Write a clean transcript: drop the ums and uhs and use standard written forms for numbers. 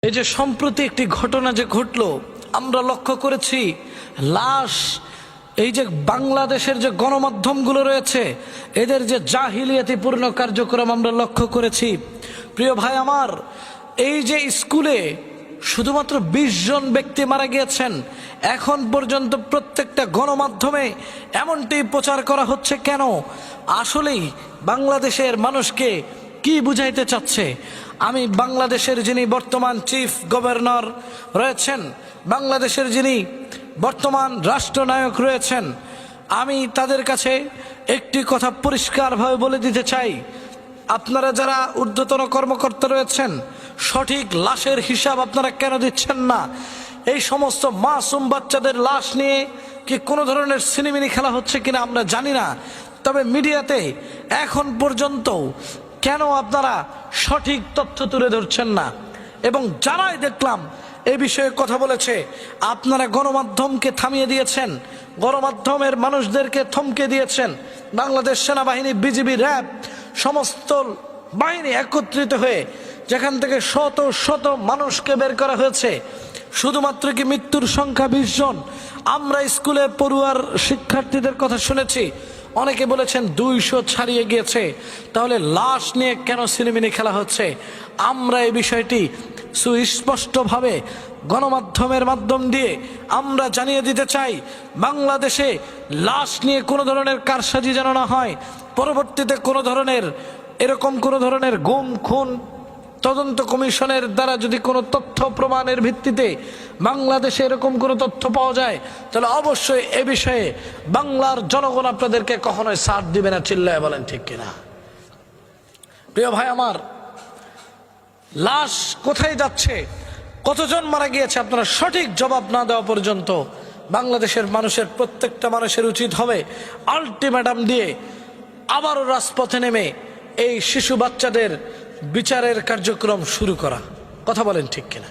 এই যে সম্প্রতি একটি ঘটনা যে ঘটলো, আমরা লক্ষ্য করেছি লাশ, এই যে বাংলাদেশের যে গণমাধ্যমগুলো রয়েছে এদের যে জাহিলিয়াতিপূর্ণ কার্যক্রম আমরা লক্ষ্য করেছি। প্রিয় ভাই আমার, এই যে স্কুলে শুধুমাত্র 20 জন ব্যক্তি মারা গিয়েছেন, এখন পর্যন্ত প্রত্যেকটা গণমাধ্যমে এমনটি প্রচার করা হচ্ছে কেন? আসলেই বাংলাদেশের মানুষকে কি বুঝাইতে চাচ্ছে? আমি বাংলাদেশের যিনি বর্তমান চিফ গভর্নর রয়েছেন, বাংলাদেশের যিনি বর্তমান রাষ্ট্রনায়ক রয়েছেন, আমি তাদের কাছে একটি কথা পরিষ্কারভাবে বলে দিতে চাই, আপনারা যারা ঊর্ধ্বতন কর্মকর্তা রয়েছেন, সঠিক লাশের হিসাব আপনারা কেন দিচ্ছেন না? এই সমস্ত মাসুম বাচ্চাদের লাশ নিয়ে কি কোনো ধরনের সিনেমিনি খেলা হচ্ছে কিনা আমরা জানি না, তবে মিডিয়াতে এখন পর্যন্ত কেন আপনারা সঠিক তথ্য তুলে ধরছেন না? এবং যারাই দেখলাম এই বিষয়ে কথা বলেছে, আপনারা গণমাধ্যমকে থামিয়ে দিয়েছেন, গণমাধ্যমের মানুষদেরকে থমকে দিয়েছেন। বাংলাদেশ সেনাবাহিনী, বিজিবি, র্যাব সমস্ত বাহিনী একত্রিত হয়ে যেখান থেকে শত শত মানুষকে বের করা হয়েছে, শুধুমাত্র কি মৃত্যুর সংখ্যা 20 জন? আমরা স্কুলে পড়ুয়ার শিক্ষার্থীদের কথা শুনেছি, অনেকে বলেছেন 200 ছাড়িয়ে গিয়েছে। তাহলে লাশ নিয়ে কেন সিনেমিনি খেলা হচ্ছে? আমরা এই বিষয়টি সুস্পষ্টভাবে গণমাধ্যমের মাধ্যম দিয়ে আমরা জানিয়ে দিতে চাই, বাংলাদেশে লাশ নিয়ে কোনো ধরনের কারসাজি যেন না হয়। পরবর্তীতে কোনো ধরনের এরকম কোনো ধরনের গুম খুন তদন্ত কমিশনের দ্বারা যদি কোনো তথ্য প্রমাণের ভিত্তিতে বাংলাদেশে এরকম কোনো তথ্য পাওয়া যায়, তাহলে অবশ্যই এ বিষয়ে বাংলার জনগণ আপনাদেরকে কখনোই সাথ দিবে না। চিল্লায় বলেন ঠিক কিনা? প্রিয় ভাই আমার, লাশ কোথায় যাচ্ছে, কতজন মারা গিয়েছে, আপনারা সঠিক জবাব না দেওয়া পর্যন্ত বাংলাদেশের মানুষের প্রত্যেকটা মানুষের উচিত হবে আলটিমেটাম দিয়ে আবারও রাজপথে নেমে এই শিশু বাচ্চাদের বিচারের কার্যক্রম শুরু করা। কথা বলেন ঠিক কিনা?